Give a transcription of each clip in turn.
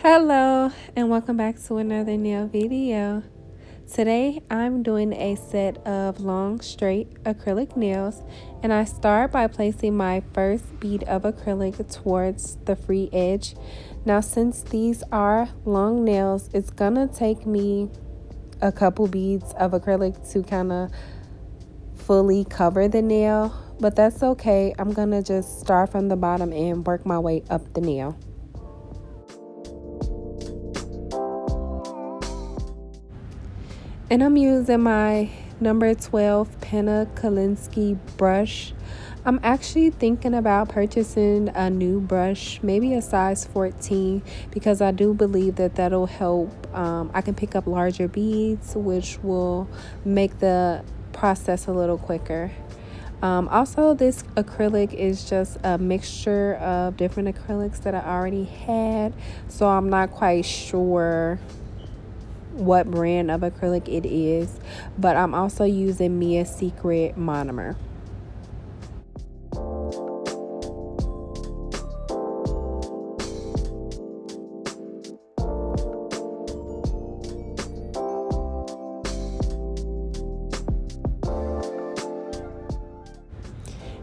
Hello and welcome back to another nail video. Today I'm doing a set of long straight acrylic nails, and I start by placing my first bead of acrylic towards the free edge. Now since these are long nails, it's gonna take me a couple beads of acrylic to kind of fully cover the nail, but that's okay. I'm gonna just start from the bottom and work my way up the nail. And I'm using my number 12 Penna Kalinsky brush. I'm actually thinking about purchasing a new brush, maybe a size 14, because I do believe that that'll help. I can pick up larger beads, which will make the process a little quicker. Also, this acrylic is just a mixture of different acrylics that I already had, so I'm not quite sure what brand of acrylic it is, but I'm also using Mia's Secret monomer.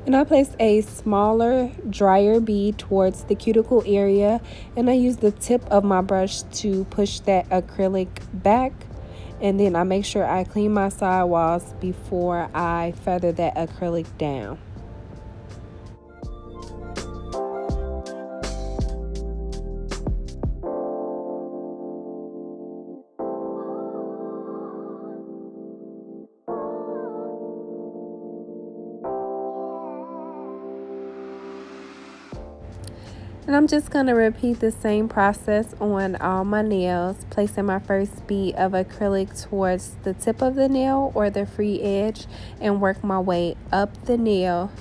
And I place a smaller, drier bead towards the cuticle area, and I use the tip of my brush to push that acrylic back. And then I make sure I clean my sidewalls before I feather that acrylic down. And I'm just going to repeat the same process on all my nails, placing my first bead of acrylic towards the tip of the nail or the free edge and work my way up the nail.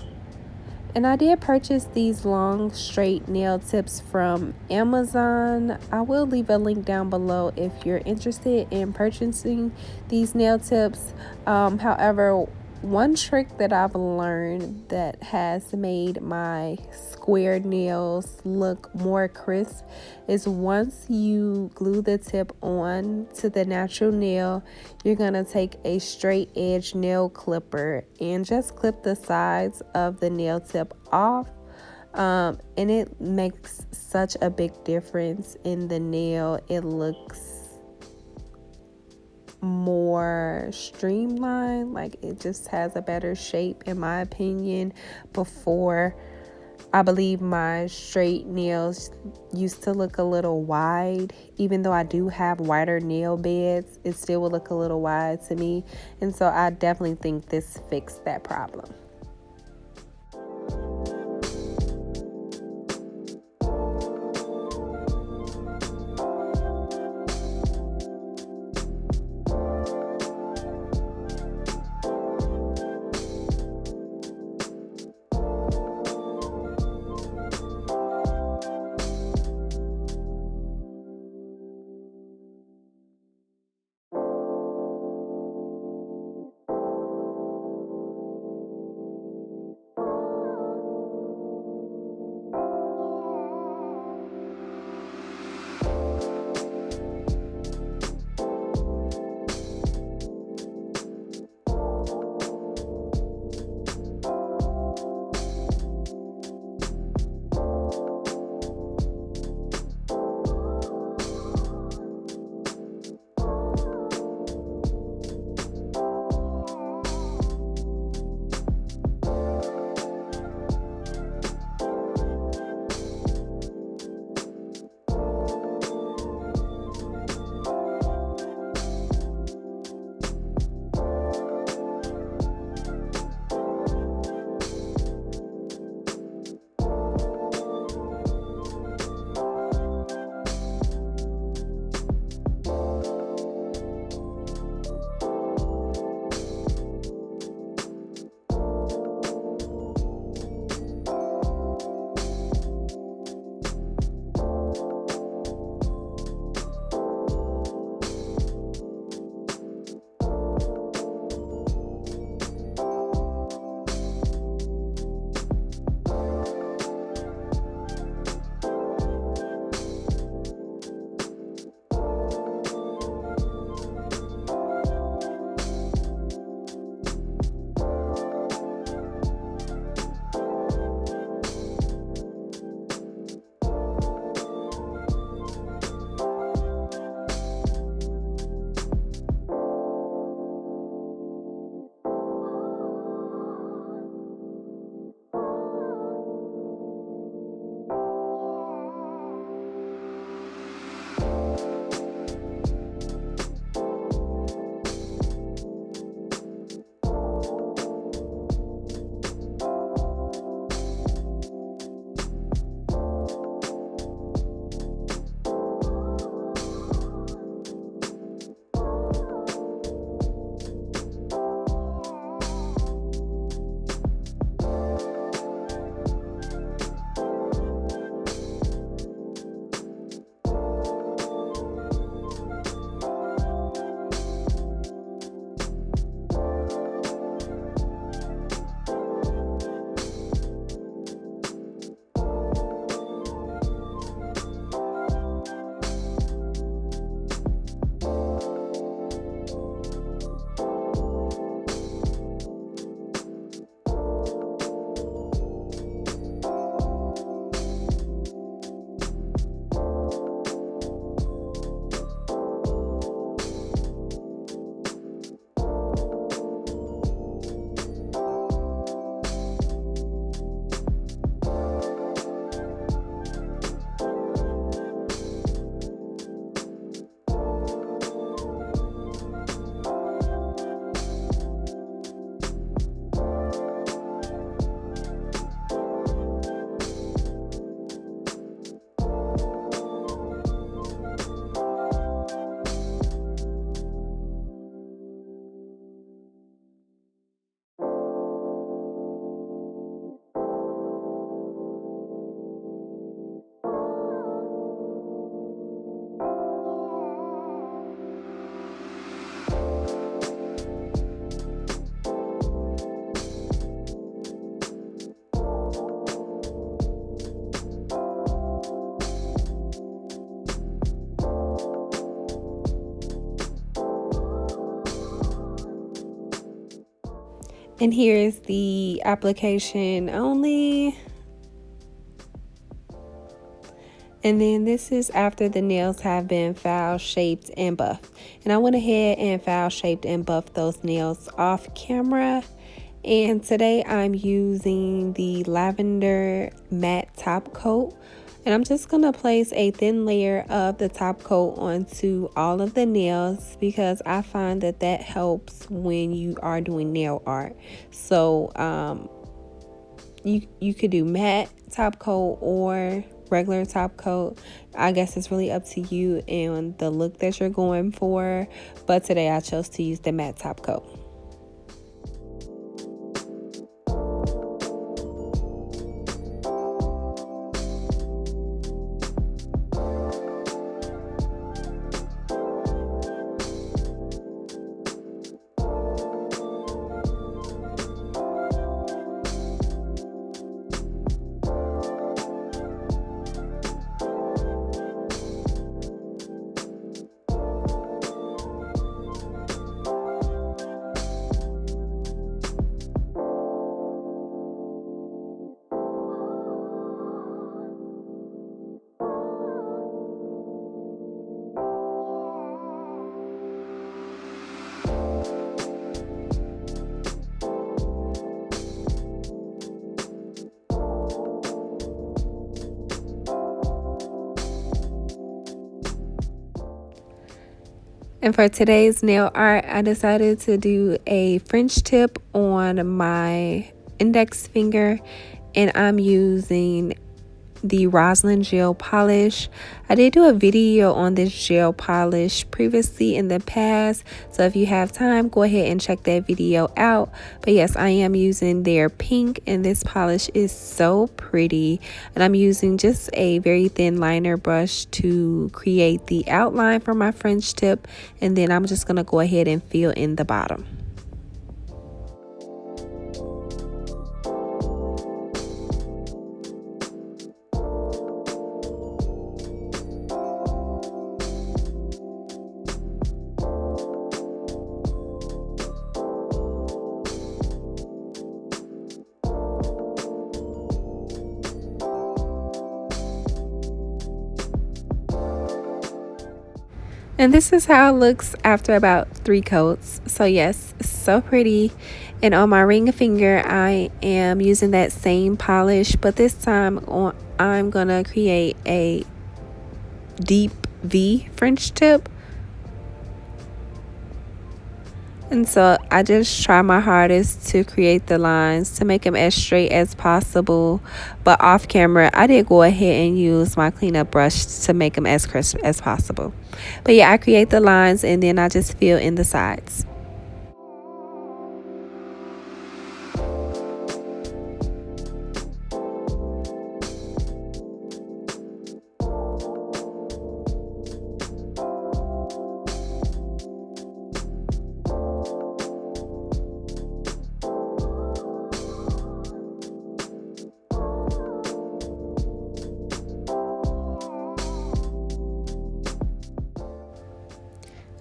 And I did purchase these long straight nail tips from Amazon. I will leave a link down below if you're interested in purchasing these nail tips. However, one trick that I've learned that has made my square nails look more crisp is once you glue the tip on to the natural nail, you're going to take a straight edge nail clipper and just clip the sides of the nail tip off. And it makes such a big difference in the nail. It looks more streamlined, like it just has a better shape in my opinion. Before, I believe my straight nails used to look a little wide. Even though I do have wider nail beds, it still would look a little wide to me, and so I definitely think this fixed that problem. And here's the application only. And then this is after the nails have been file shaped and buffed. And I went ahead and file shaped and buffed those nails off camera. And today I'm using the lavender matte top coat. And I'm just going to place a thin layer of the top coat onto all of the nails because I find that that helps when you are doing nail art. So you could do matte top coat or regular top coat. I guess it's really up to you and the look that you're going for. But today I chose to use the matte top coat. And for today's nail art, I decided to do a French tip on my index finger, and I'm using the Roslyn gel polish. I did do a video on this gel polish previously in the past, so if you have time, go ahead and check that video out. But yes, I am using their pink, and this polish is so pretty. And I'm using just a very thin liner brush to create the outline for my French tip, and then I'm just gonna go ahead and fill in the bottom. And this is how it looks after about 3 coats. So yes, so pretty. And on my ring finger, I am using that same polish, but this time I'm gonna create a deep V French tip. And so I just try my hardest to create the lines to make them as straight as possible. But off camera, I did go ahead and use my cleanup brush to make them as crisp as possible. But yeah, I create the lines and then I just fill in the sides.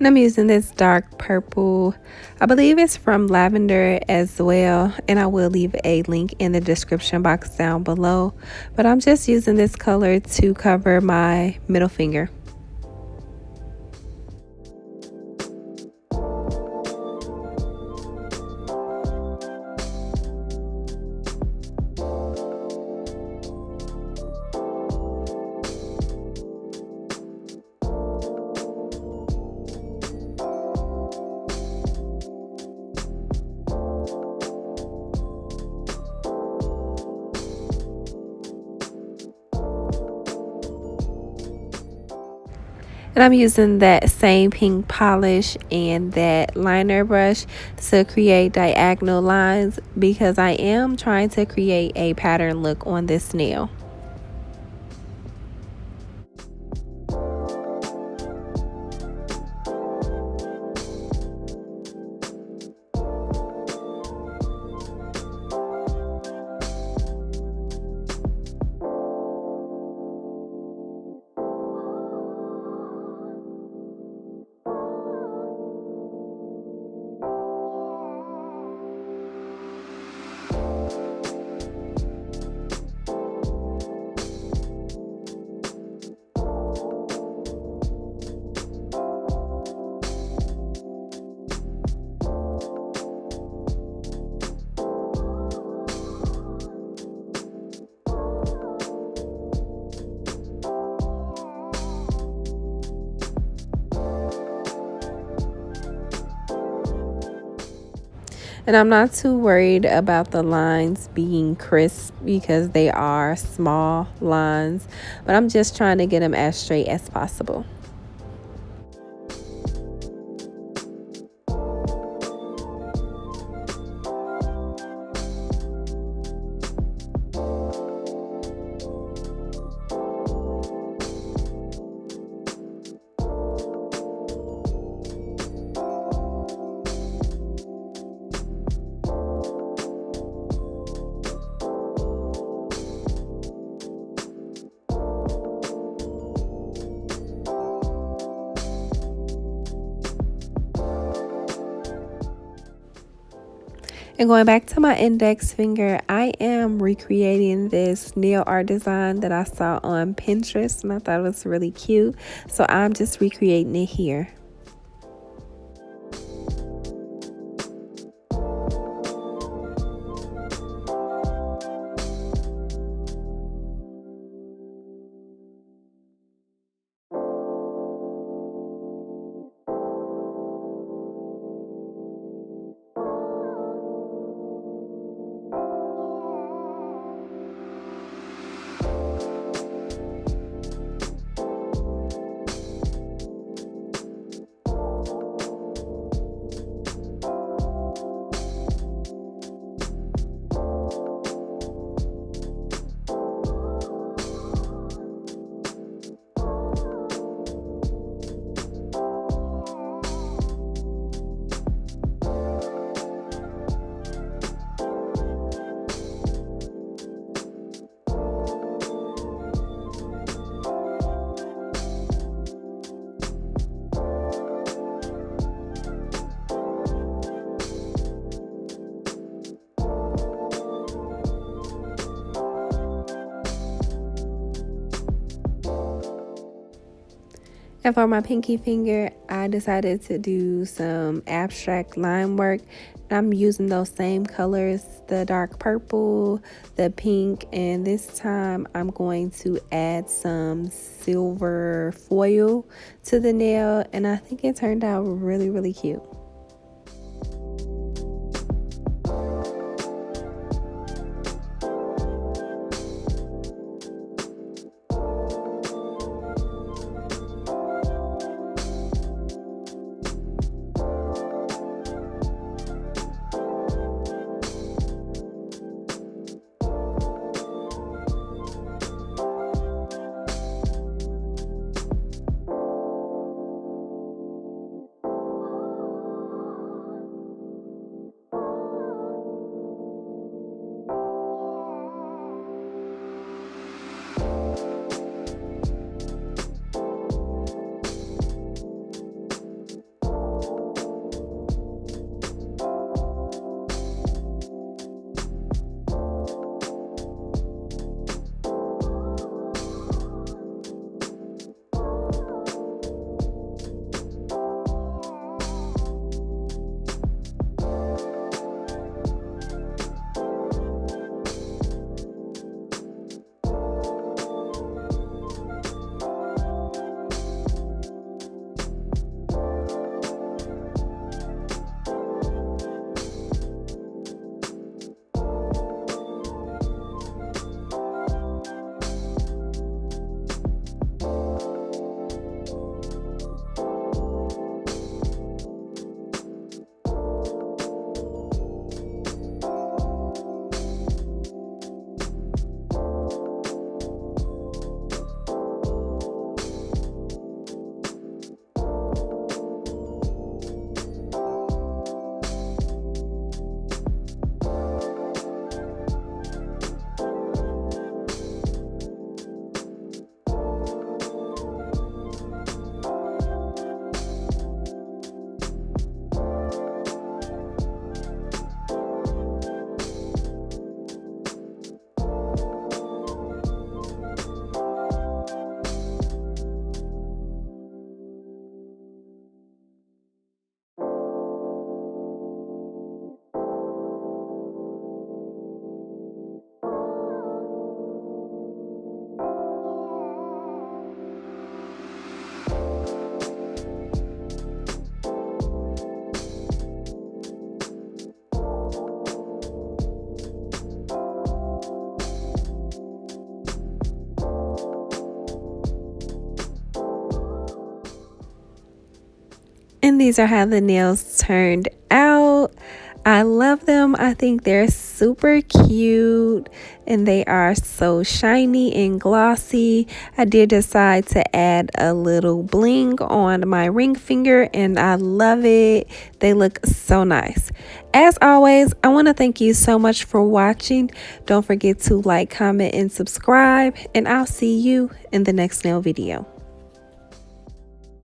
And I'm using this dark purple. I believe it's from Lavender as well. And I will leave a link in the description box down below. But I'm just using this color to cover my middle finger. And I'm using that same pink polish and that liner brush to create diagonal lines because I am trying to create a pattern look on this nail. And I'm not too worried about the lines being crisp because they are small lines, but I'm just trying to get them as straight as possible. And going back to my index finger, I am recreating this nail art design that I saw on Pinterest and I thought it was really cute. So I'm just recreating it here. And for my pinky finger, I decided to do some abstract line work. I'm using those same colors, the dark purple, the pink, and this time I'm going to add some silver foil to the nail, and I think it turned out really, really cute. And these are how the nails turned out. I love them. I think they're super cute and they are so shiny and glossy. I did decide to add a little bling on my ring finger and I love it. They look so nice. As always, I want to thank you so much for watching. Don't forget to like, comment, and subscribe, and I'll see you in the next nail video.